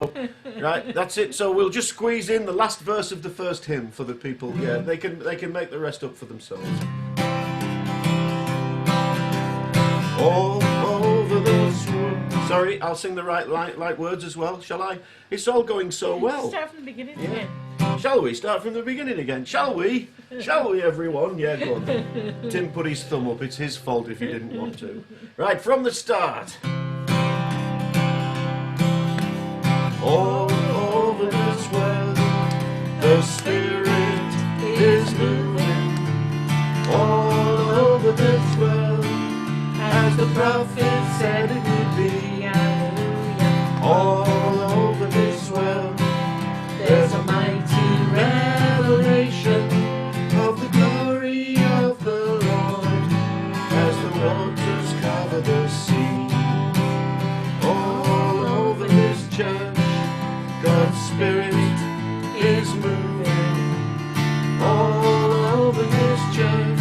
Right, that's it. So we'll just squeeze in the last verse of the first hymn for the people. Yeah, they can make the rest up for themselves. All over this world. Sorry, I'll sing the right words as well, shall I? It's all going so well. Start from the beginning Yeah. again. Shall we start from the beginning again? Shall we? Shall we, everyone? Yeah, go on. Tim put his thumb up. It's his fault if he didn't want to. Right, from the start. All over this world, the Spirit is moving. All over this world, as the prophet said it would be. Hallelujah. All over this world, There's a mighty revelation of the glory of the Lord, as the waters cover the sea. All over this church, God's Spirit is moving. All over this church,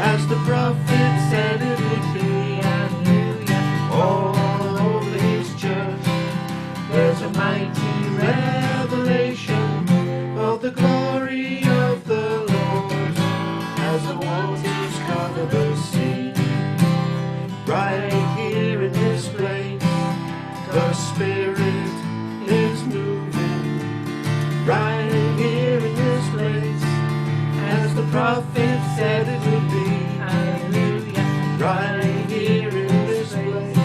as the prophet said it would be. Hallelujah. All over this church, there's a mighty revelation of the glory of the Lord, as the waters cover the sea. Right here in this place, the Spirit is moving. Right here in this place, as the prophet said it would be. Hallelujah. Right here in this place,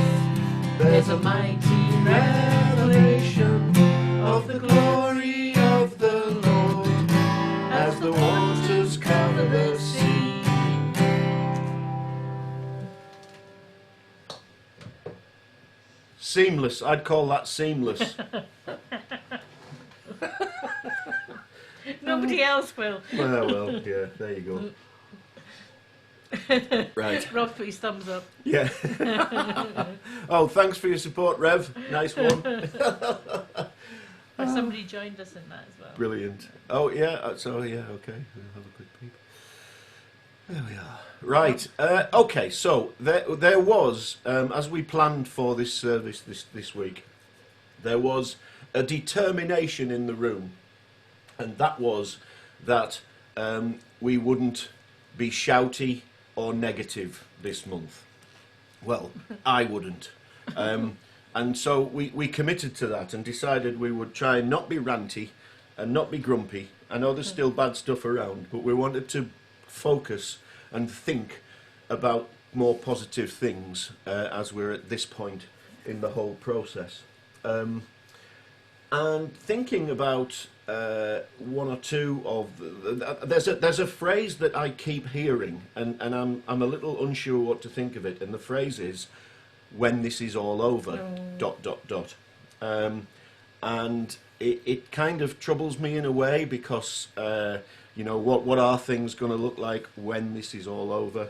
there's a mighty revelation of the glory of the Lord, as the waters cover the sea. Seamless, I'd call that seamless. Nobody else will. Well, yeah, there you go. Right. Rob put his thumbs up. Yeah. Oh, thanks for your support, Rev. Nice one. Somebody joined us in that as well. Brilliant. Oh, yeah. So, yeah, okay. We'll have a quick peep. There we are. Right. Okay, so there was, as we planned for this service this week, there was a determination in the room, and that was that we wouldn't be shouty or negative this month. Well, I wouldn't. And so we committed to that and decided we would try and not be ranty and not be grumpy. I know there's still bad stuff around, but we wanted to focus and think about more positive things as we're at this point in the whole process. And thinking about one or two of there's a phrase that I keep hearing, and I'm a little unsure what to think of it. And the phrase is, "When this is all over." ... And it kind of troubles me in a way because you know, what are things going to look like when this is all over?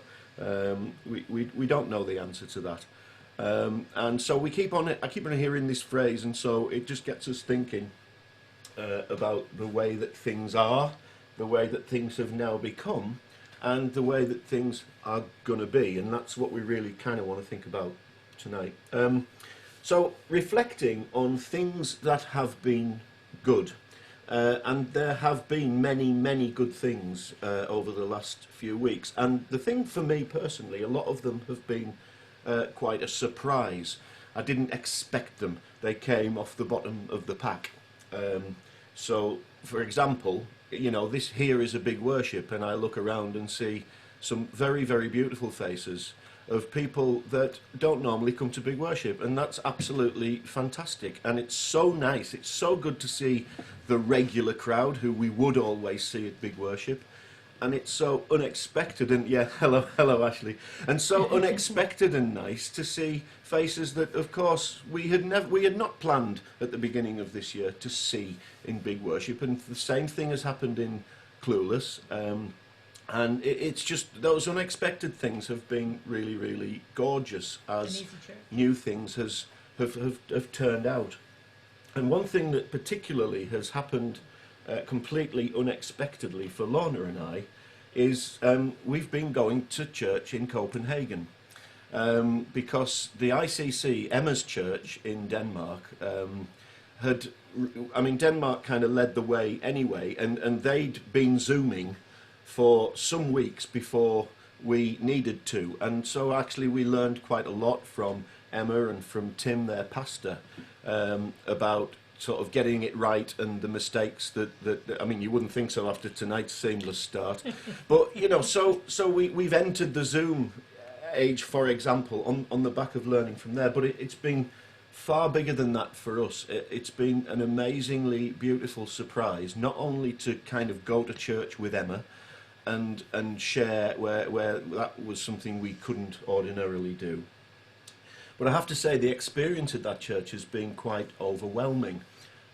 We don't know the answer to that. And so I keep on hearing this phrase, and so it just gets us thinking about the way that things are, the way that things have now become, and the way that things are going to be. And that's what we really kind of want to think about tonight. So reflecting on things that have been good. And there have been many good things over the last few weeks. And the thing for me personally, a lot of them have been quite a surprise. I didn't expect them. They came off the bottom of the pack. So, for example, you know, this here is a big worship, and I look around and see some very beautiful faces of people that don't normally come to big worship, and that's absolutely fantastic. And it's so nice, it's so good to see the regular crowd who we would always see at big worship. And it's so unexpected, and yeah, hello Ashley, and so unexpected and nice to see faces that, of course, we had not planned at the beginning of this year to see in big worship. And the same thing has happened in Clueless, and it's just those unexpected things have been really gorgeous as new things have turned out. And one thing that particularly has happened completely unexpectedly for Lorna and I is we've been going to church in Copenhagen because the ICC, Emma's church in Denmark, I mean, Denmark kind of led the way anyway, and they'd been Zooming for some weeks before we needed to. And so actually we learned quite a lot from Emma and from Tim, their pastor, about sort of getting it right and the mistakes that I mean, you wouldn't think so after tonight's seamless start. But, you know, so we've entered the Zoom age, for example, on the back of learning from there. But it's been far bigger than that for us. It's been an amazingly beautiful surprise, not only to kind of go to church with Emma and share where that was something we couldn't ordinarily do. But I have to say the experience at that church has been quite overwhelming.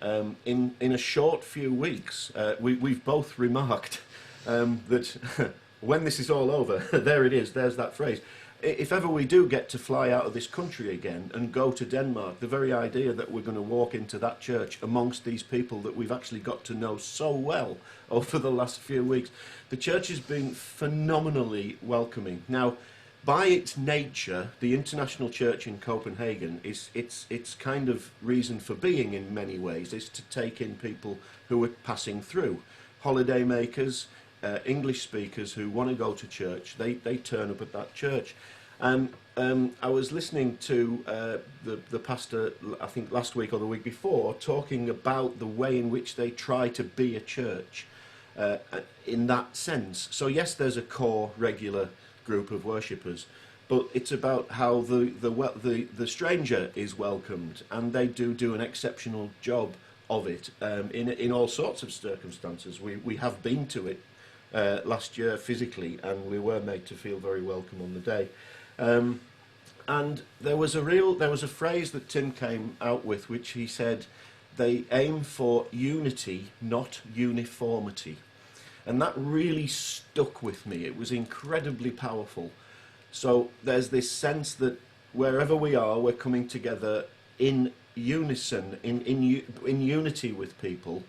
In a short few weeks, we've both remarked that when this is all over, there it is, there's that phrase. If ever we do get to fly out of this country again and go to Denmark, the very idea that we're going to walk into that church amongst these people that we've actually got to know so well over the last few weeks, the church has been phenomenally welcoming. Now, by its nature, the International Church in Copenhagen is its kind of reason for being in many ways is to take in people who are passing through, holiday makers, English speakers who want to go to church. They turn up at that church. And I was listening to the pastor, I think last week or the week before, talking about the way in which they try to be a church in that sense. So yes, there's a core regular group of worshippers, but it's about how the stranger is welcomed, and they do an exceptional job of it in all sorts of circumstances. We have been to it last year physically, and we were made to feel very welcome on the day. And there was a phrase that Tim came out with, which he said, they aim for unity, not uniformity. And that really stuck with me. It was incredibly powerful. So there's this sense that wherever we are, we're coming together in unison, in unity with people,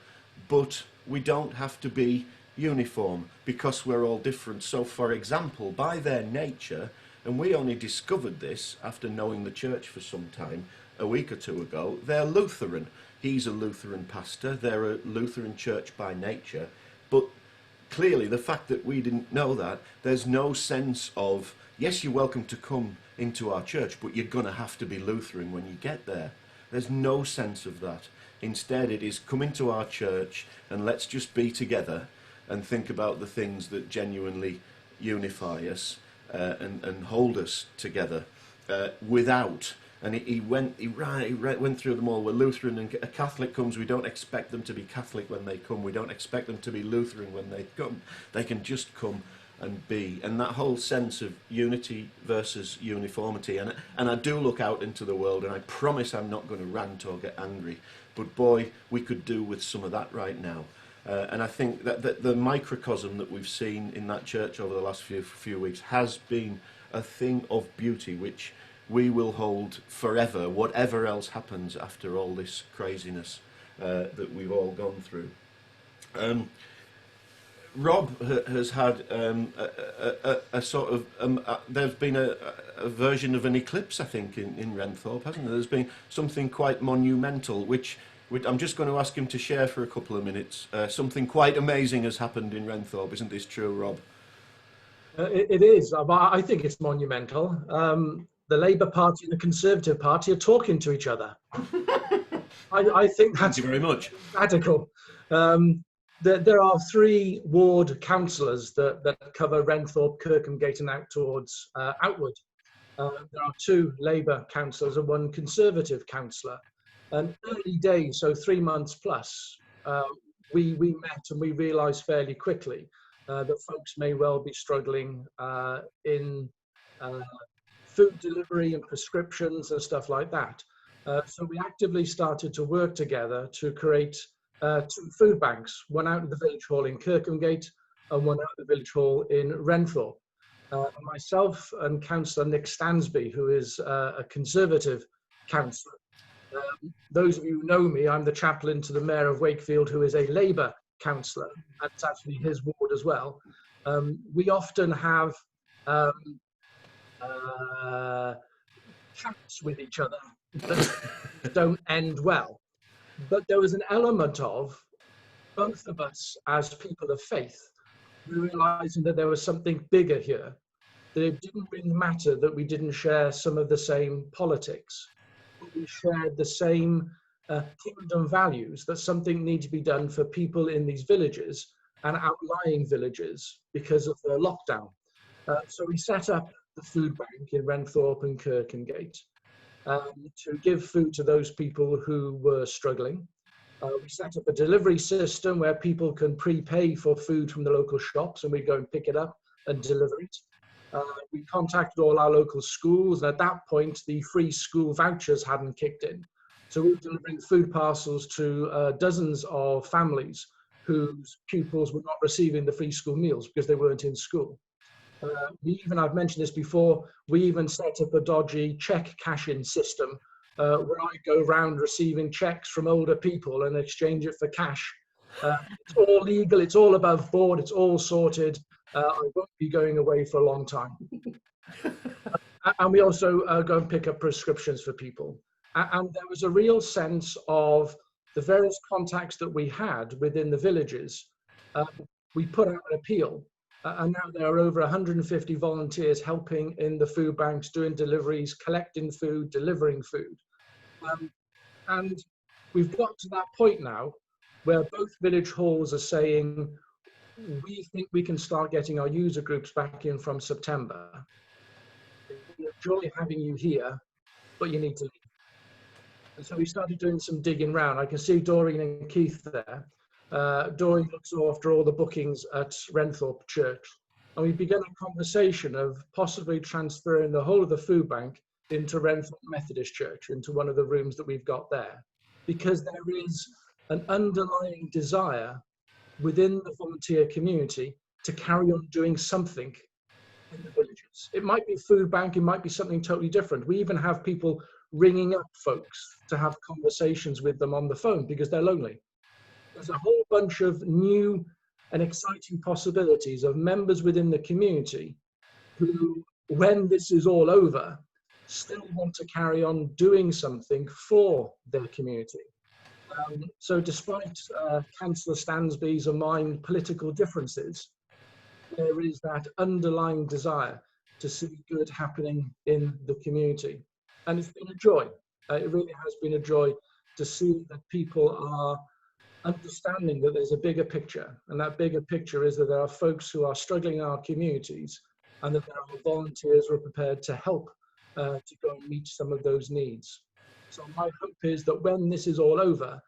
but we don't have to be uniform because we're all different. So, for example, by their nature, and we only discovered this after knowing the church for some time, a week or two ago, they're Lutheran. He's a Lutheran pastor. They're a Lutheran church by nature. But clearly, the fact that we didn't know that, there's no sense of, yes, you're welcome to come into our church, but you're going to have to be Lutheran when you get there. There's no sense of that. Instead, it is come into our church and let's just be together and think about the things that genuinely unify us and hold us together without. And he went through them all. We're Lutheran, and a Catholic comes, we don't expect them to be Catholic when they come. We don't expect them to be Lutheran when they come. They can just come and be. And that whole sense of unity versus uniformity. And I do look out into the world, and I promise I'm not going to rant or get angry. But boy, we could do with some of that right now. And I think that the microcosm that we've seen in that church over the last few weeks has been a thing of beauty, which we will hold forever, whatever else happens after all this craziness that we've all gone through. Rob has had a sort of, there's been a version of an eclipse, I think, in Renthorpe, hasn't there? There's been something quite monumental, which I'm just going to ask him to share for a couple of minutes. Something quite amazing has happened in Renthorpe, isn't this true, Rob? It is. I think it's monumental. The Labour Party and the Conservative Party are talking to each other. I think that's Thank you very much. radical. There are 3 ward councillors that cover Renthorpe, Kirkhamgate and out towards Outwood. There are 2 Labour councillors and 1 Conservative councillor. And early days, so 3 months plus, we met and we realised fairly quickly that folks may well be struggling in food delivery and prescriptions and stuff like that. So we actively started to work together to create 2 food banks, one out of the village hall in Kirkhamgate and one out of the village hall in Renthorpe. Myself and Councillor Nick Stansby, who is a Conservative councillor. Those of you who know me, I'm the chaplain to the Mayor of Wakefield, who is a Labour councillor. That's actually his ward as well. We often have chats with each other that don't end well. But there was an element of both of us as people of faith realizing that there was something bigger here, that it didn't really matter that we didn't share some of the same politics, but we shared the same kingdom values, that something needed to be done for people in these villages and outlying villages because of the lockdown. So we set up the food bank in Renthorpe and Kirkengate to give food to those people who were struggling. We set up a delivery system where people can prepay for food from the local shops, and we go and pick it up and deliver it. We contacted all our local schools, and at that point, the free school vouchers hadn't kicked in. So we were delivering food parcels to dozens of families whose pupils were not receiving the free school meals because they weren't in school. I've mentioned this before, we even set up a dodgy check cash-in system where I go around receiving checks from older people and exchange it for cash. It's all legal, it's all above board, it's all sorted. I won't be going away for a long time. And we also go and pick up prescriptions for people. And there was a real sense of the various contacts that we had within the villages. We put out an appeal, and now there are over 150 volunteers helping in the food banks, doing deliveries, collecting food, delivering food. And we've got to that point now where both village halls are saying, we think we can start getting our user groups back in from September. We enjoy having you here, but you need to leave. And so we started doing some digging around. I can see Doreen and Keith there. Doreen looks after all the bookings at Renthorpe Church. And we began a conversation of possibly transferring the whole of the food bank into Renthorpe Methodist Church, into one of the rooms that we've got there. Because there is an underlying desire within the volunteer community to carry on doing something in the villages. It might be food bank, it might be something totally different. We even have people ringing up folks to have conversations with them on the phone because they're lonely. There's a whole bunch of new and exciting possibilities of members within the community who, when this is all over, still want to carry on doing something for their community. So despite Councillor Stansby's and mine political differences, there is that underlying desire to see good happening in the community. And it's been a joy. It really has been a joy to see that people are understanding that there's a bigger picture. And that bigger picture is that there are folks who are struggling in our communities and that there are volunteers who are prepared to help to go and meet some of those needs. So my hope is that when this is all over,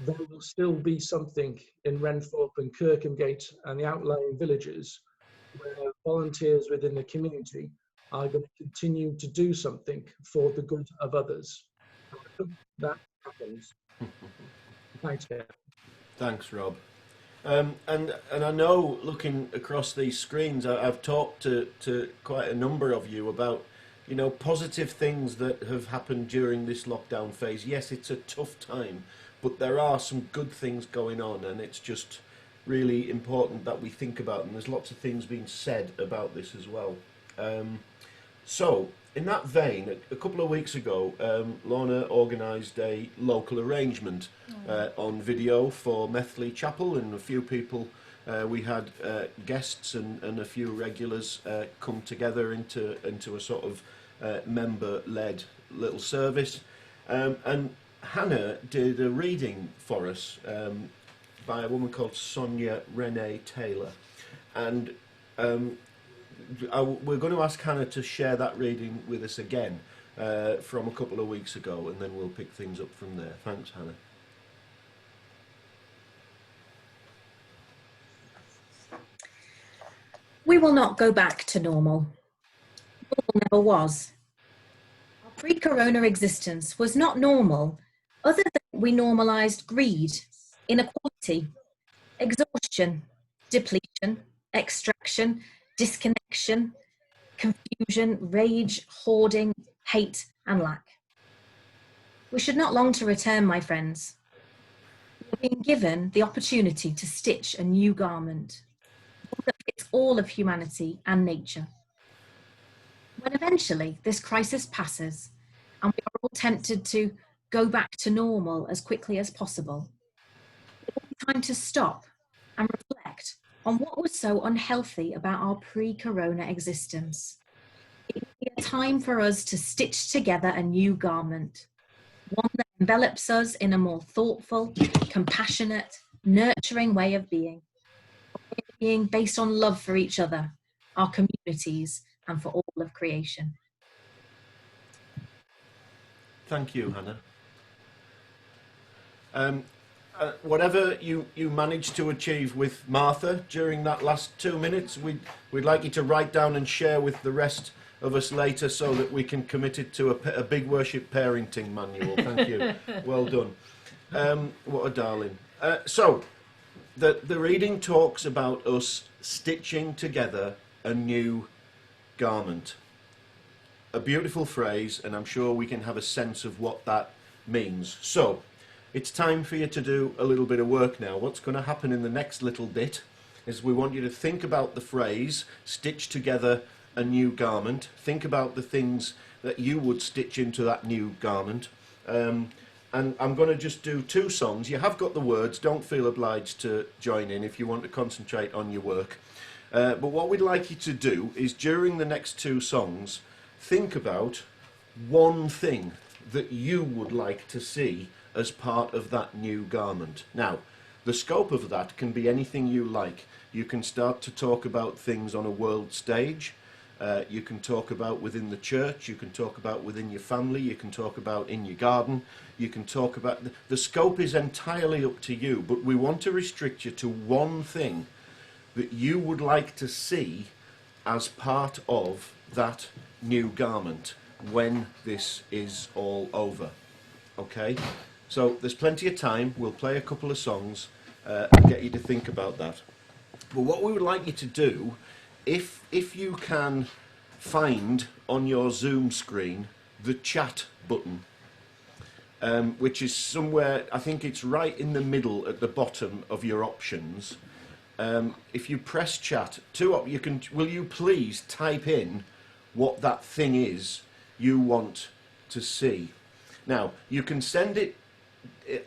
there will still be something in Renthorpe and Kirkengate and the outlying villages where volunteers within the community are going to continue to do something for the good of others. I hope that happens. Thanks, Gary. Thanks, Rob. And I know, looking across these screens, I've talked to quite a number of you about, you know, positive things that have happened during this lockdown phase. Yes, it's a tough time, but there are some good things going on, and it's just really important that we think about them. There's lots of things being said about this as well. So, in that vein, a couple of weeks ago, Lorna organised a local arrangement on video for Methley Chapel, and a few people, we had guests and a few regulars come together into a sort of member-led little service. And Hannah did a reading for us by a woman called Sonia Renee Taylor. And we're going to ask Hannah to share that reading with us again from a couple of weeks ago, and then we'll pick things up from there. Thanks, Hannah. We will not go back to normal. Normal never was. Our pre-corona existence was not normal, other than we normalised greed, inequality, exhaustion, depletion, extraction, disconnection, confusion, rage, hoarding, hate, and lack. We should not long to return, my friends. We are being given the opportunity to stitch a new garment, one that fits all of humanity and nature. When eventually this crisis passes and we are all tempted to go back to normal as quickly as possible. It will be time to stop and reflect on what was so unhealthy about our pre-corona existence. It will be a time for us to stitch together a new garment, one that envelops us in a more thoughtful, compassionate, nurturing way of being based on love for each other, our communities, and for all of creation. Thank you, Hannah. Whatever you managed to achieve with Martha during that last 2 minutes, we'd like you to write down and share with the rest of us later so that we can commit it to a big worship parenting manual. Thank you. Well done. What a darling. So, the reading talks about us stitching together a new garment. A beautiful phrase, and I'm sure we can have a sense of what that means. So, it's time for you to do a little bit of work now. What's going to happen in the next little bit is we want you to think about the phrase, stitch together a new garment. Think about the things that you would stitch into that new garment. And I'm going to just do 2 songs. You have got the words. Don't feel obliged to join in if you want to concentrate on your work. But what we'd like you to do is during the next 2 songs, think about one thing that you would like to see as part of that new garment. Now, the scope of that can be anything you like. You can start to talk about things on a world stage. You can talk about within the church. You can talk about within your family. You can talk about in your garden. You can talk about... The scope is entirely up to you, but we want to restrict you to one thing that you would like to see as part of that new garment when this is all over. Okay? So there's plenty of time. We'll play a couple of songs and get you to think about that. But what we would like you to do, if you can find on your Zoom screen the chat button, which is somewhere, I think it's right in the middle at the bottom of your options. If you press chat, will you please type in what that thing is you want to see? Now, you can send it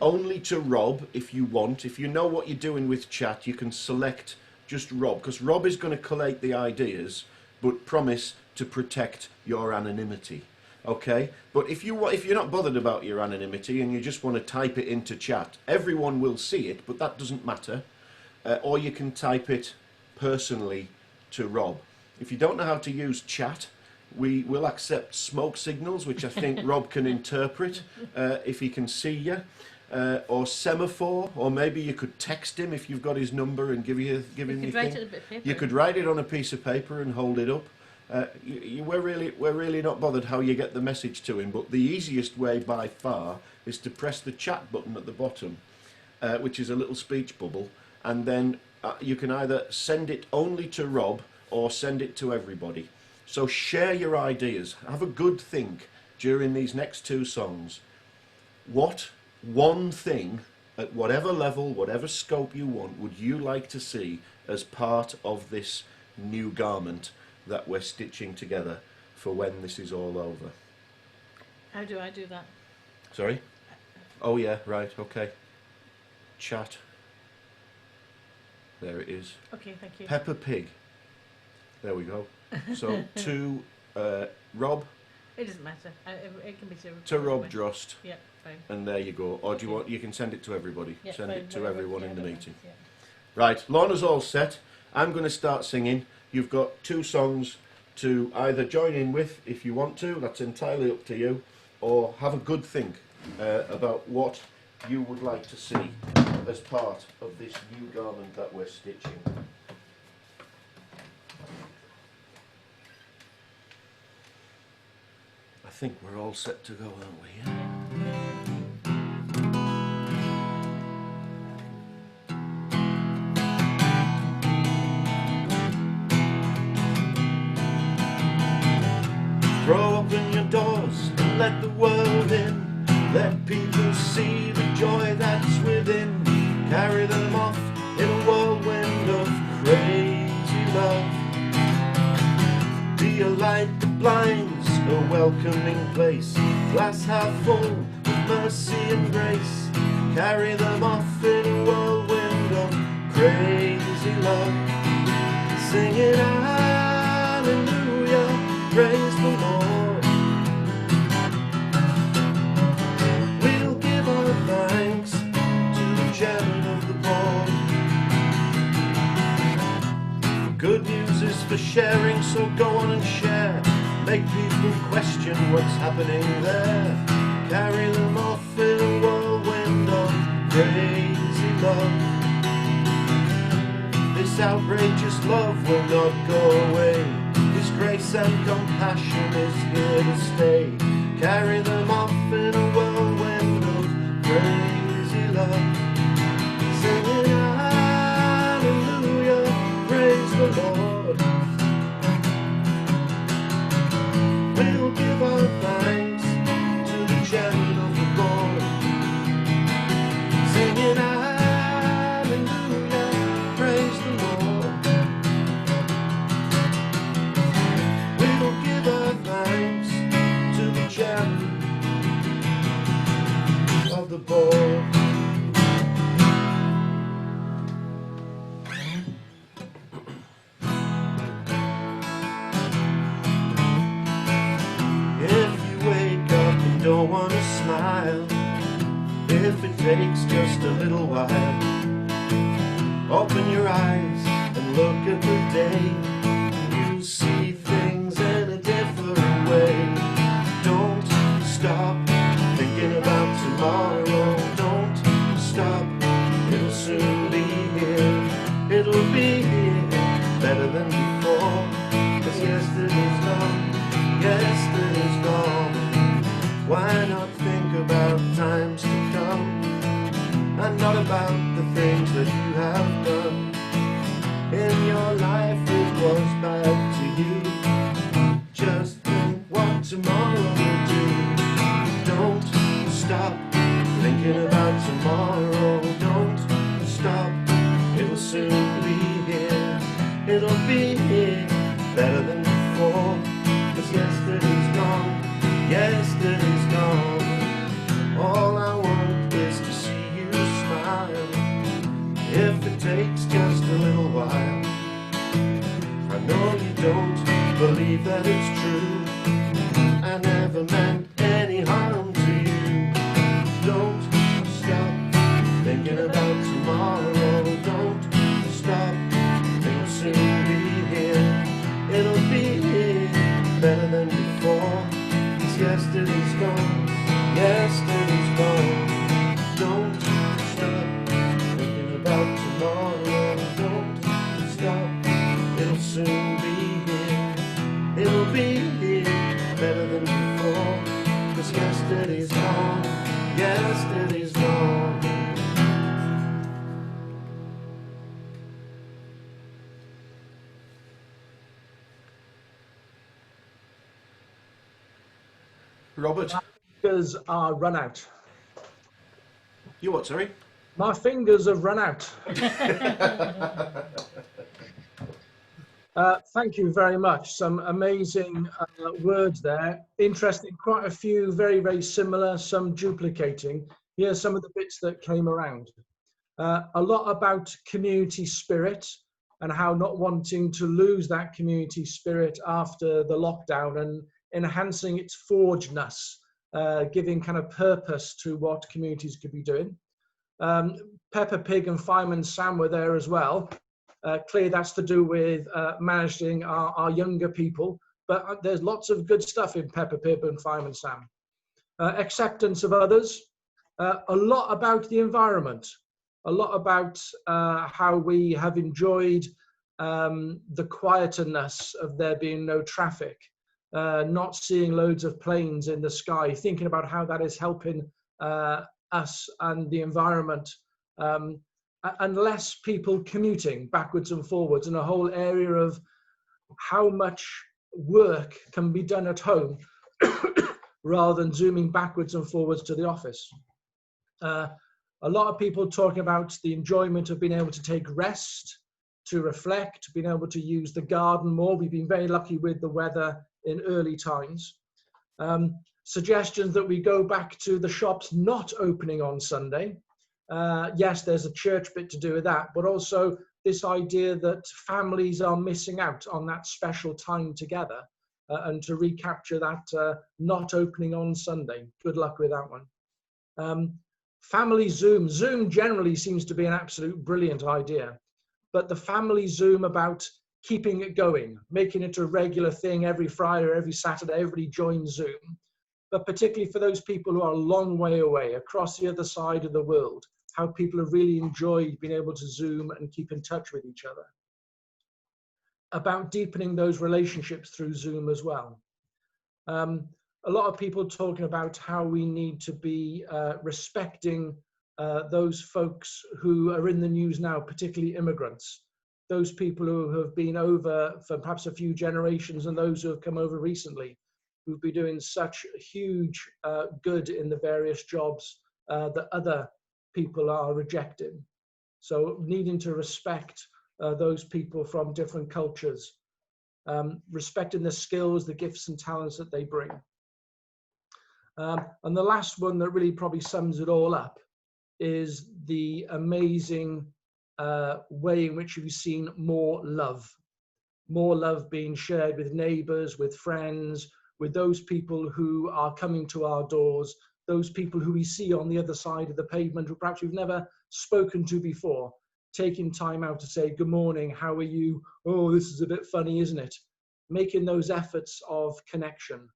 only to Rob if you want. If you know what you're doing with chat, you can select just Rob, because Rob is going to collate the ideas, but promise to protect your anonymity. Okay? But if you're not bothered about your anonymity and you just want to type it into chat, everyone will see it, but that doesn't matter. Or you can type it personally to Rob. If you don't know how to use chat, we will accept smoke signals, which I think Rob can interpret if he can see you, or semaphore, or maybe you could text him if you've got his number and give him your thing. You could write it on a piece of paper and hold it up. We're really not bothered how you get the message to him, but the easiest way by far is to press the chat button at the bottom, which is a little speech bubble, and then you can either send it only to Rob or send it to everybody. So share your ideas. Have a good think during these next 2 songs. What one thing, at whatever level, whatever scope you want, would you like to see as part of this new garment that we're stitching together for when this is all over? How do I do that? Sorry? Oh yeah, right, okay. Chat. There it is. Okay, thank you. Peppa Pig. There we go. So to Rob. It doesn't matter. It can be to Rob Drost. Yeah, fine. And there you go. Or do you want? You can send it to everybody. Yeah, send fine, it to whatever. everyone Yeah, in the I don't meeting. mind, yeah. Right. Lorna's all set. I'm going to start singing. You've got 2 songs to either join in with if you want to. That's entirely up to you. Or have a good think about what you would like to see as part of this new garment that we're stitching. I think we're all set to go, aren't we? Throw open your doors and let the world in. Let people see the joy that's within. Carry them off in a whirlwind of crazy love. Be a light that blinds, a welcoming place, glass half full with mercy and grace. Carry them off in a whirlwind of crazy love. Singing hallelujah, praise the Lord. We'll give our thanks to the chairman of the board. Good news is for sharing, so go on and share. Make people question what's happening there. Carry them off in a whirlwind of crazy love. This outrageous love will not go away. His grace and compassion is here to stay. Carry them off in a whirlwind of crazy love. Singing hallelujah, praise the Lord. We'll give our thanks to the chairman of the board. Singing hallelujah, praise the Lord. We'll give our thanks to the chairman of the board. If you wake up and don't want to smile, if it takes just a little while, open your eyes and look at the day. You see things in a different way. Don't stop thinking about tomorrow. Don't stop, it'll soon be here. It'll be here, better than before. 'Cause yesterday's gone, yesterday's gone. Why not think about times to come, and not about the things that you have done in your life it was bad to you? Just think what tomorrow will do. Don't stop thinking about tomorrow. Don't stop, it'll soon be here. It'll be here, better than before. 'Cause yesterday's gone, yesterday's gone. All I want is to see you smile. If it takes just a little while. I know you don't believe that it's true. I never meant any harm to you. Don't stop thinking about tomorrow. Don't stop, it'll soon be here. It'll be here, better than before. 'Cause yesterday's gone, yesterday's gone. Don't stop thinking about tomorrow. Don't stop, it'll soon be here. It'll be here, better than before. 'Cause yesterday's gone, yesterday's gone. Robert, Fingers are run out. you what, sorry? My fingers have run out. Thank you very much. Some amazing words there. Interesting, quite a few very, very similar, some duplicating. Here's some of the bits that came around. A lot about community spirit and how not wanting to lose that community spirit after the lockdown and enhancing its forgedness, giving kind of purpose to what communities could be doing. Peppa Pig and Fireman Sam were there as well. Clearly that's to do with managing our younger people, but there's lots of good stuff in Peppa Pig and Fireman Sam. Acceptance of others, a lot about the environment, a lot about how we have enjoyed the quietness of there being no traffic, not seeing loads of planes in the sky, thinking about how that is helping us and the environment, and less people commuting backwards and forwards, and a whole area of how much work can be done at home rather than zooming backwards and forwards to the office. A lot of people talking about the enjoyment of being able to take rest, to reflect, being able to use the garden more. We've been very lucky with the weather in early times. suggestions that we go back to the shops not opening on Sunday. Yes, there's a church bit to do with that, but also this idea that families are missing out on that special time together, and to recapture that not opening on Sunday. Good luck with that one. Family Zoom. Zoom generally seems to be an absolute brilliant idea, but the family Zoom about keeping it going, making it a regular thing every Friday or every Saturday, everybody joins Zoom. But particularly for those people who are a long way away, across the other side of the world, how people have really enjoyed being able to Zoom and keep in touch with each other. About deepening those relationships through Zoom as well. A lot of people talking about how we need to be respecting those folks who are in the news now, particularly immigrants, those people who have been over for perhaps a few generations and those who have come over recently, who've been doing such huge good in the various jobs that other people are rejecting. So needing to respect those people from different cultures, respecting the skills, the gifts and talents that they bring. And the last one that really probably sums it all up is the amazing way in which we've seen more love being shared with neighbours, with friends, with those people who are coming to our doors, those people who we see on the other side of the pavement who perhaps we've never spoken to before, taking time out to say, good morning, how are you? Oh, this is a bit funny, isn't it? Making those efforts of connection,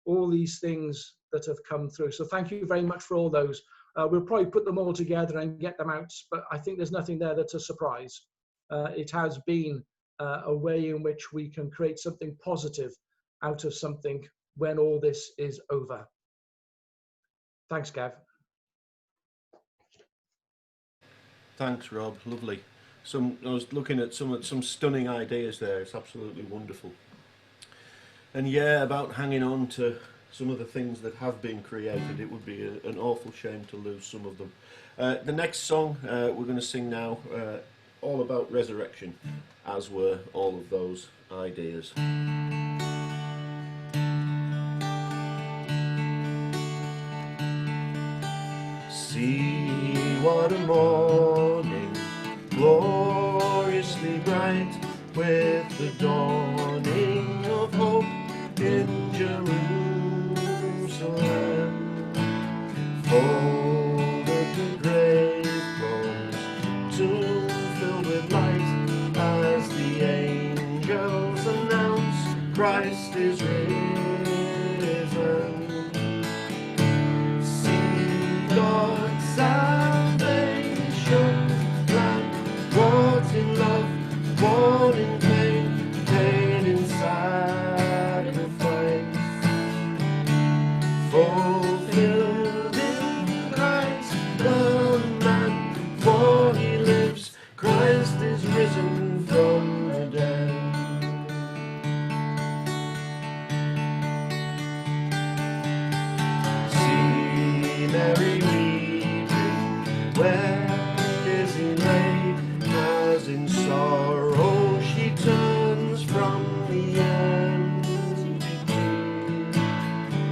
all these things that have come through. So thank you very much for all those. We'll probably put them all together and get them out, but I think there's nothing there that's a surprise. It has been a way in which we can create something positive out of something when all this is over. Thanks, Gav. Thanks, Rob. Lovely. I was looking at some stunning ideas there. It's absolutely wonderful. And yeah, about hanging on to some of the things that have been created. It would be an awful shame to lose some of them. The next song we're going to sing now, all about resurrection, as were all of those ideas. See what a morning, gloriously bright, with the dawning of hope in Jerusalem. Folded the grave clothes, tomb filled with light, as the angels announce Christ is risen. See God's salvation plan, wrought in love, born in pain, paid in sacrifice, fulfilled in Christ the man, for he lives, Christ is risen from the dead. See Mary weeping, where is he laid, as in sorrow she turns from the empty grave.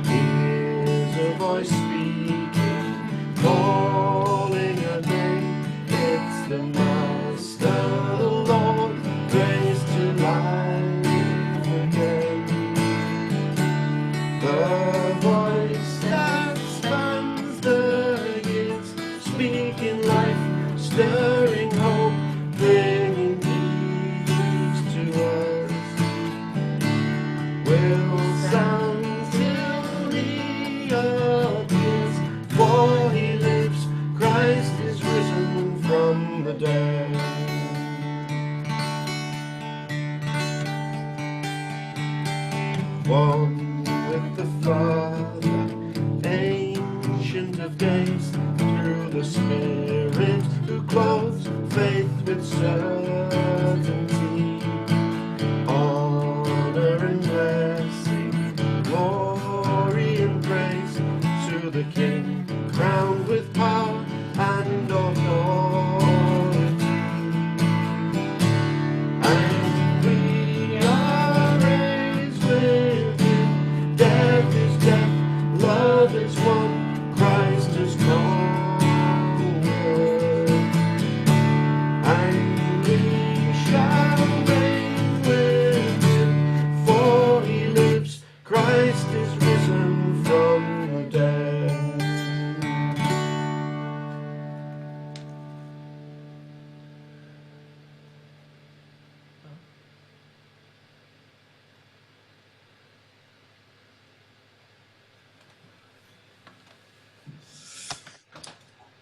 Hears a voice speaking, calling her name. It's the Master, the Lord, raised to life again. The voice that spans the years, speaking life, stirring hope, bringing peace to us, will sound till he appears, for he lives, Christ is risen from the dead. One with the Father, ancient of days, through the Spirit who clothes faith with certainty. Honor and blessing, glory and praise to the King, crowned with power and authority.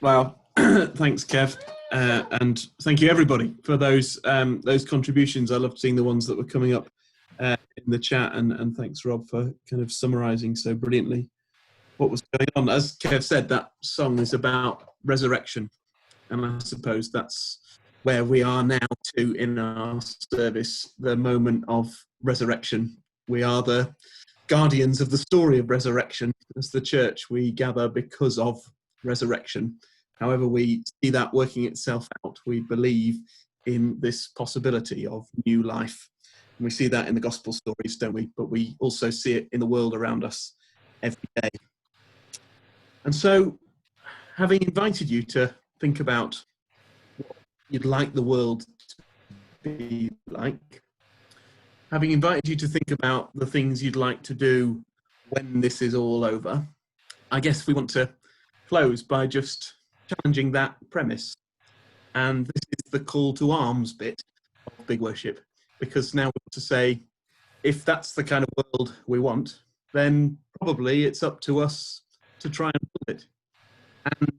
Wow. Thanks, Kev. And thank you, everybody, for those contributions. I loved seeing the ones that were coming up in the chat. And thanks, Rob, for kind of summarising so brilliantly what was going on. As Kev said, that song is about resurrection. And I suppose that's where we are now too in our service, the moment of resurrection. We are the guardians of the story of resurrection. As the church, we gather because of resurrection. However we see that working itself out, we believe in this possibility of new life. And we see that in the gospel stories, don't we? But we also see it in the world around us every day. And so, having invited you to think about what you'd like the world to be like, having invited you to think about the things you'd like to do when this is all over, I guess we want to close by just challenging that premise. And this is the call to arms bit of Big Worship, because now we want to say, if that's the kind of world we want, then probably it's up to us to try and build it. And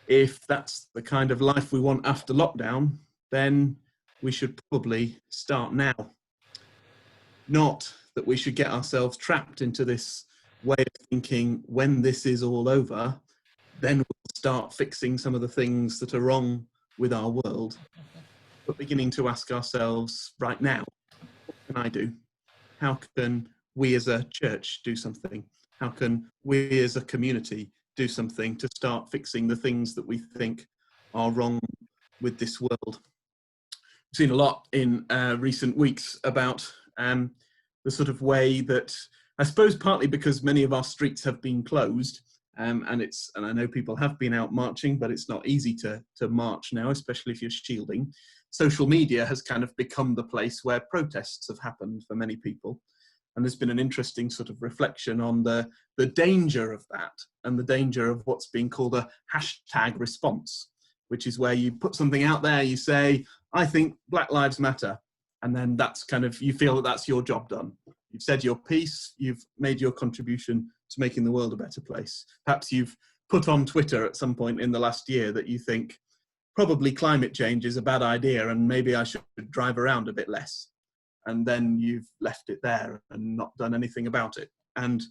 if that's the kind of life we want after lockdown, then we should probably start now. Not that we should get ourselves trapped into this way of thinking, when this is all over, then we'll start fixing some of the things that are wrong with our world, but beginning to ask ourselves right now, what can I do? How can we as a church do something? How can we as a community do something to start fixing the things that we think are wrong with this world? We've seen a lot in recent weeks about the sort of way that, I suppose partly because many of our streets have been closed, and I know people have been out marching, but it's not easy to march now, especially if you're shielding. Social media has kind of become the place where protests have happened for many people. And there's been an interesting sort of reflection on the danger of that, and the danger of what's being called a hashtag response, which is where you put something out there, you say, I think Black Lives Matter. And then that's kind of, you feel that that's your job done. You've said your piece, you've made your contribution to making the world a better place. Perhaps you've put on Twitter at some point in the last year that you think probably climate change is a bad idea and maybe I should drive around a bit less. And then you've left it there and not done anything about it. And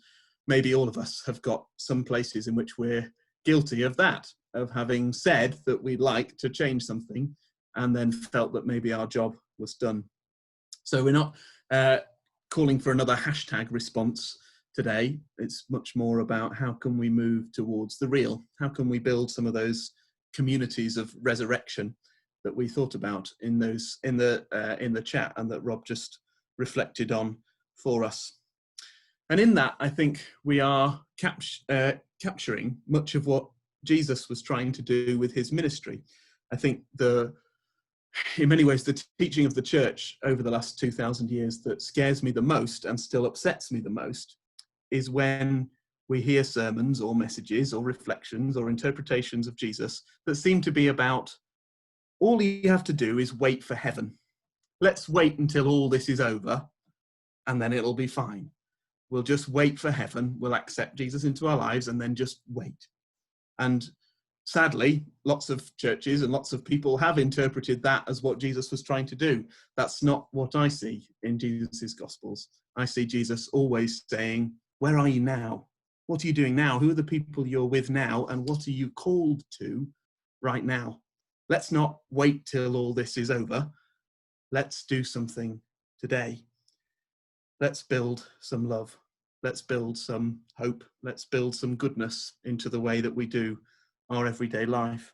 maybe all of us have got some places in which we're guilty of that, of having said that we'd like to change something and then felt that maybe our job was done. So we're not calling for another hashtag response today. It's much more about how can we move towards the real? How can we build some of those communities of resurrection that we thought about in the chat and that Rob just reflected on for us? And in that, I think we are capturing much of what Jesus was trying to do with his ministry. I think in many ways, the teaching of the church over the last 2,000 years that scares me the most and still upsets me the most is when we hear sermons or messages or reflections or interpretations of Jesus that seem to be about, all you have to do is wait for heaven. Let's wait until all this is over and then it'll be fine. We'll just wait for heaven. We'll accept Jesus into our lives and then just wait. And sadly, lots of churches and lots of people have interpreted that as what Jesus was trying to do. That's not what I see in Jesus's Gospels. I see Jesus always saying, where are you now? What are you doing now? Who are the people you're with now? And what are you called to right now? Let's not wait till all this is over. Let's do something today. Let's build some love. Let's build some hope. Let's build some goodness into the way that we do our everyday life.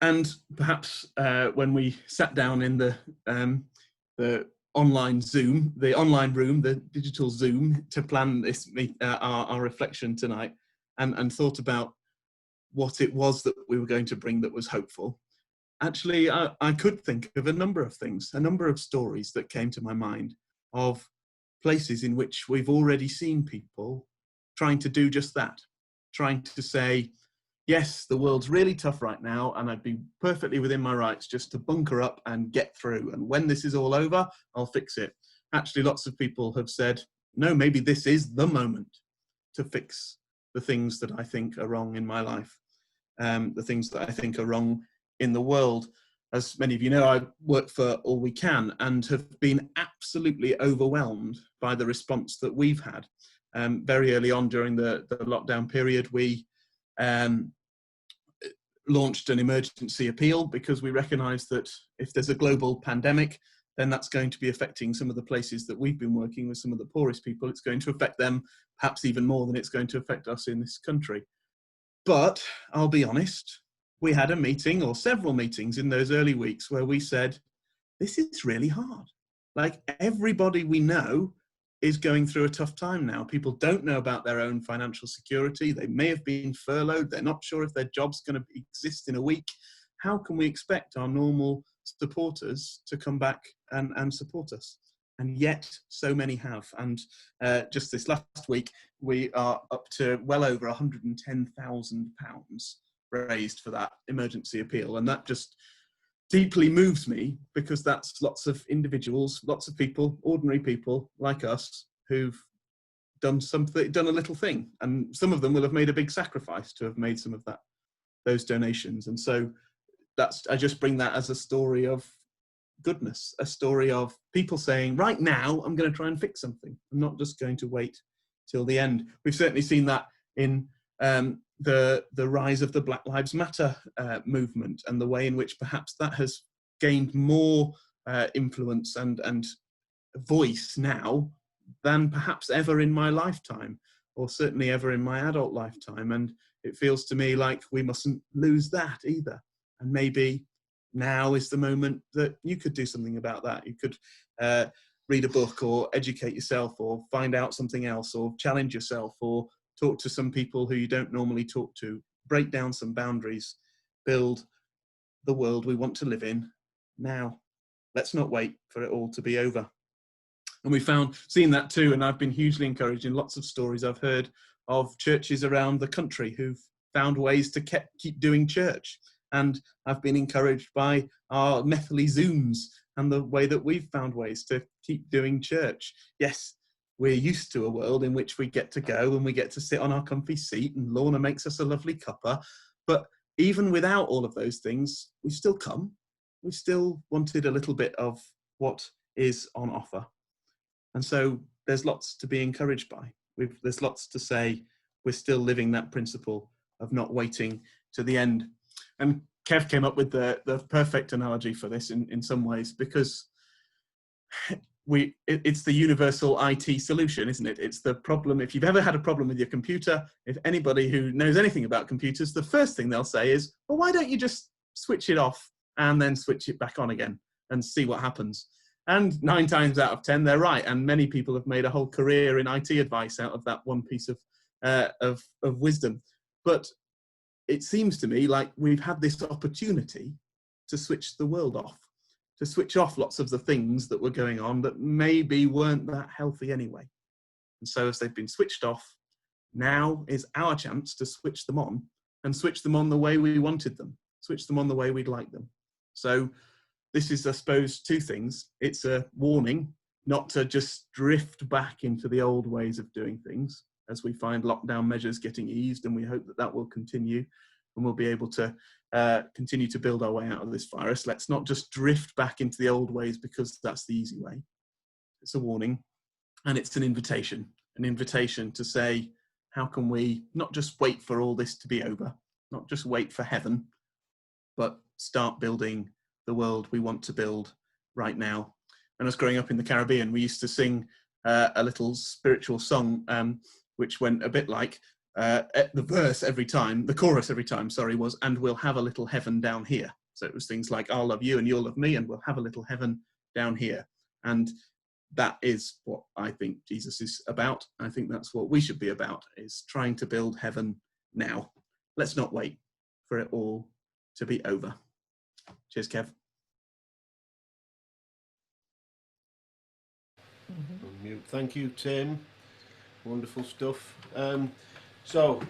And perhaps when we sat down in the online Zoom, the online room, the digital Zoom, to plan this our reflection tonight, and thought about what it was that we were going to bring that was hopeful, actually I could think of a number of things, a number of stories that came to my mind of places in which we've already seen people trying to do just that, trying to say, yes, the world's really tough right now, and I'd be perfectly within my rights just to bunker up and get through. And when this is all over, I'll fix it. Actually, lots of people have said, no, maybe this is the moment to fix the things that I think are wrong in my life. the things that I think are wrong in the world. As many of you know, I work for All We Can and have been absolutely overwhelmed by the response that we've had. Very early on during the lockdown period, we launched an emergency appeal because we recognise that if there's a global pandemic, then that's going to be affecting some of the places that we've been working with, some of the poorest people. It's going to affect them perhaps even more than it's going to affect us in this country. But I'll be honest, we had a meeting or several meetings in those early weeks where we said, this is really hard. Like, everybody we know is going through a tough time now. People don't know about their own financial security. They may have been furloughed. They're not sure if their job's going to exist in a week. How can we expect our normal supporters to come back and support us? And yet so many have. And just this last week, we are up to well over £110,000 raised for that emergency appeal. And that just deeply moves me, because that's lots of individuals, lots of people, ordinary people like us, who've done something, done a little thing. And some of them will have made a big sacrifice to have made some of those donations. And so I just bring that as a story of goodness, a story of people saying, right now, I'm going to try and fix something. I'm not just going to wait till the end. We've certainly seen that in the rise of the Black Lives Matter movement, and the way in which perhaps that has gained more influence and voice now than perhaps ever in my lifetime, or certainly ever in my adult lifetime. And it feels to me like we mustn't lose that either. And maybe now is the moment that you could do something about that. You could read a book, or educate yourself, or find out something else, or challenge yourself, or talk to some people who you don't normally talk to, break down some boundaries, build the world we want to live in now. Let's not wait for it all to be over. And we seen that too, and I've been hugely encouraged in lots of stories I've heard of churches around the country who've found ways to keep doing church. And I've been encouraged by our Methely Zooms and the way that we've found ways to keep doing church. Yes, we're used to a world in which we get to go and we get to sit on our comfy seat and Lorna makes us a lovely cuppa. But even without all of those things, we still come. We still wanted a little bit of what is on offer. And so there's lots to be encouraged by. There's lots to say we're still living that principle of not waiting to the end. And Kev came up with the perfect analogy for this in some ways, because it's the universal IT solution, isn't it? It's the problem. If you've ever had a problem with your computer, if anybody who knows anything about computers, the first thing they'll say is, well, why don't you just switch it off and then switch it back on again and see what happens? And 9 times out of 10, they're right. And many people have made a whole career in IT advice out of that one piece of wisdom. But it seems to me like we've had this opportunity to switch the world off, to switch off lots of the things that were going on that maybe weren't that healthy anyway. And so as they've been switched off, now is our chance to switch them on, and switch them on the way we wanted them, switch them on the way we'd like them. So this is, I suppose, 2 things. It's a warning not to just drift back into the old ways of doing things as we find lockdown measures getting eased, and we hope that that will continue and we'll be able to continue to build our way out of this virus. Let's not just drift back into the old ways because that's the easy way. It's a warning, and it's an invitation to say, how can we not just wait for all this to be over, not just wait for heaven, but start building the world we want to build right now. When I was growing up in the Caribbean, we used to sing a little spiritual song, which went a bit like, the chorus every time, was, and we'll have a little heaven down here. So it was things like, I'll love you and you'll love me, and we'll have a little heaven down here. And that is what I think Jesus is about. I think that's what we should be about, is trying to build heaven now. Let's not wait for it all to be over. Cheers, Kev. Unmute. Thank you, Tim. Wonderful stuff. So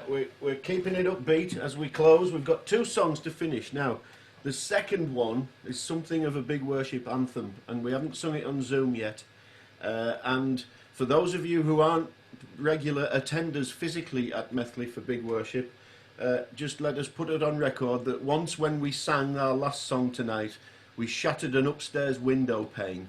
we're keeping it upbeat as we close. We've got 2 songs to finish now. The second one is something of a big worship anthem, and we haven't sung it on Zoom yet. And for those of you who aren't regular attenders physically at Methley for big worship, just let us put it on record that once when we sang our last song tonight, we shattered an upstairs window pane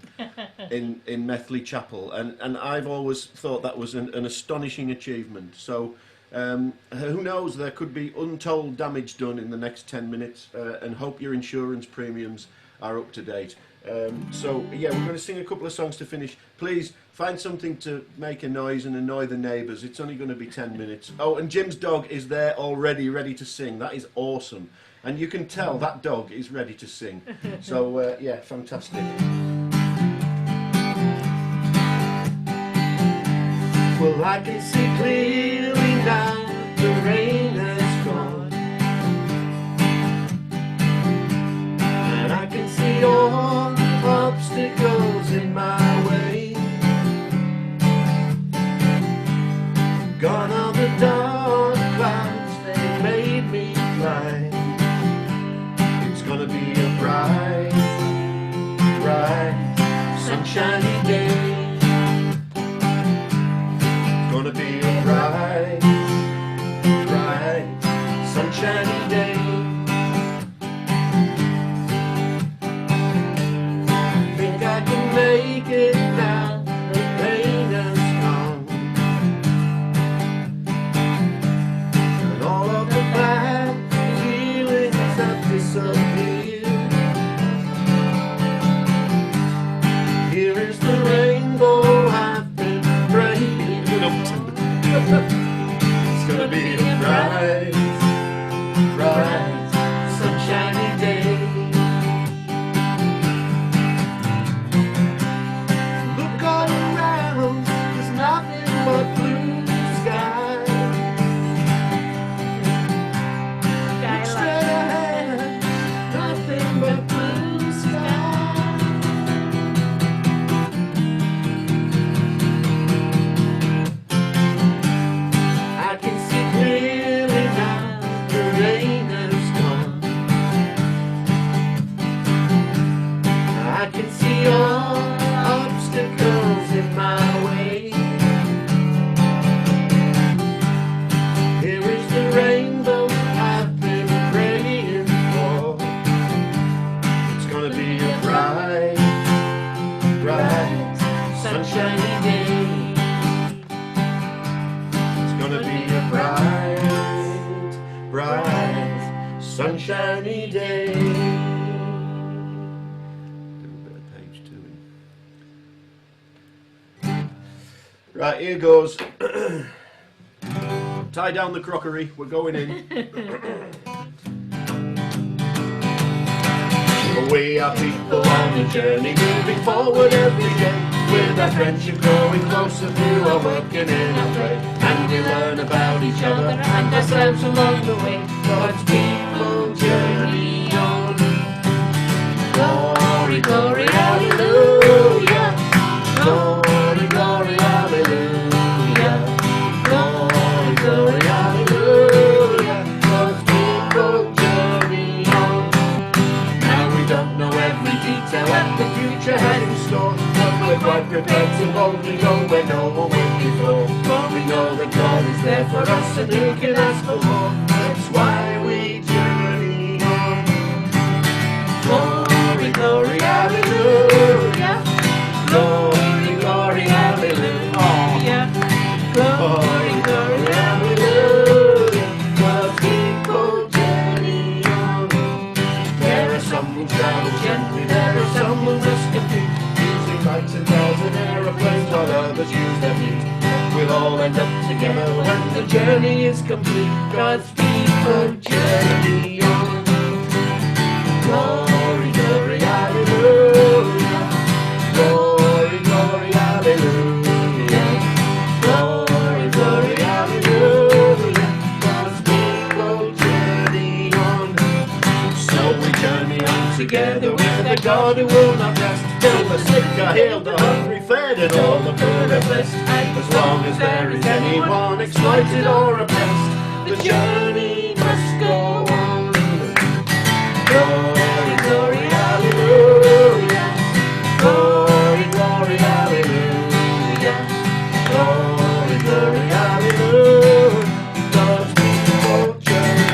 in Methley Chapel, and I've always thought that was an astonishing achievement. So who knows, there could be untold damage done in the next 10 minutes, and hope your insurance premiums are up to date. So yeah, we're going to sing a couple of songs to finish. Please find something to make a noise and annoy the neighbours. It's only going to be 10 minutes. Oh, and Jim's dog is there already, ready to sing. That is awesome. And you can tell that dog is ready to sing. So yeah, fantastic. Well, I can see clearly now the rain has gone, and I can see all obstacles in my way. Gone are the dark clouds, they made me blind. It's gonna be a bright, bright, sunshiny day. It's gonna be a bright, bright, sunshiny day. Think I can make it now, the pain has gone, and all of the bad feelings have disappeared. Here is the rainbow I've been praying up to. It's gonna be a bright, bright, sunshiny day. Look all around, there's nothing but blue sky. Look straight ahead, nothing but blue sky. I can see clearly now, the rain has gone. I can see all obstacles in my way. Here is the rainbow I've been praying for. It's gonna be a bright, bright, sunshiny day. It's gonna be a bright, bright, sunshiny day. Do a bit of page two. Right, here goes. Tie down the crockery, we're going in. We are people on a journey, moving forward every day, with our friendship growing closer through our working in our trade. And we learn about each other and ourselves along the way. God's people journey on. Glory, glory, hallelujah. Glory, glory, hallelujah. Glory, glory, hallelujah. God's people journey on. Now we don't know every detail that the future has in store, but we're quite prepared to boldly go where no one went before. For we know that God is there for us and who can ask for more. That's why we journey on. Glory, glory, hallelujah. Glory, glory, hallelujah. Glory, glory, hallelujah. God's people journey on. There are some who travel gently, there are some who risk a few, using bikes and cars and aeroplanes while others use their feet. We'll all end up together when the journey is complete. God's people journey on. Glory, glory, hallelujah. Glory, glory, hallelujah. Glory, glory, hallelujah. God's people journey on. So we journey on together with a God who will not rest, till the sick are healed, the hungry fed, and all the poor are blessed. As long as there is anyone exploited or oppressed, the journey must go on. Glory, glory, hallelujah. Glory, glory, hallelujah. Glory, glory, hallelujah. God's people journey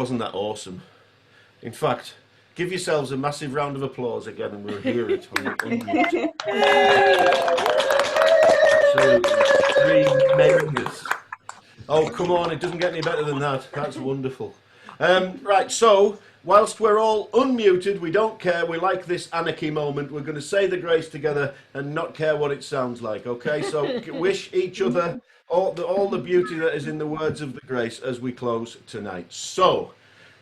Wasn't that awesome? In fact, give yourselves a massive round of applause again, and we'll hear it on the unmute. Absolutely tremendous. Oh, come on, it doesn't get any better than that. That's wonderful. Right, so, whilst we're all unmuted, we don't care, we like this anarchy moment, we're going to say the grace together and not care what it sounds like, okay? So, wish each other all the beauty that is in the words of the grace as we close tonight. So,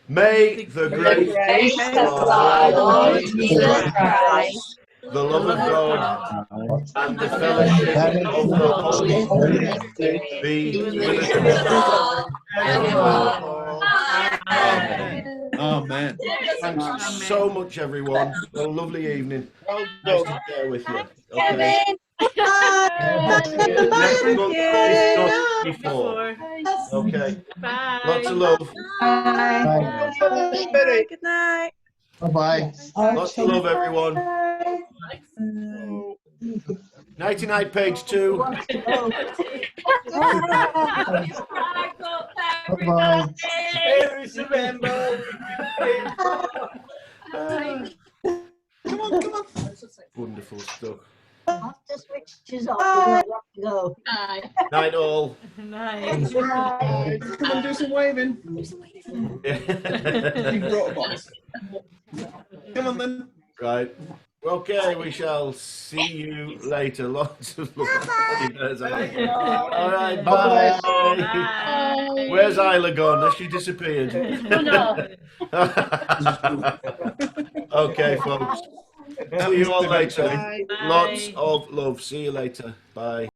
may the grace of our Lord Jesus Christ, the love of God, and the fellowship of the Holy Spirit be with us all. Amen. Amen. Thanks so much, everyone. Have a lovely evening. Nice to share with you. Okay. Next month is not before. Okay. Bye. Lots of love. Bye. Good night. Bye-bye. Lots of love, everyone. 99 page 2. Bye-bye. Come on. Wonderful stuff. After switches off, we have to go. Night all. Night. Come on, do some waving. You brought a box. Come on then. Right. Okay, we shall see you later. Lots of love. All right, bye. Bye. Where's Isla gone? Has she disappeared? Okay, folks. See you all later. Bye. Lots of love. See you later. Bye.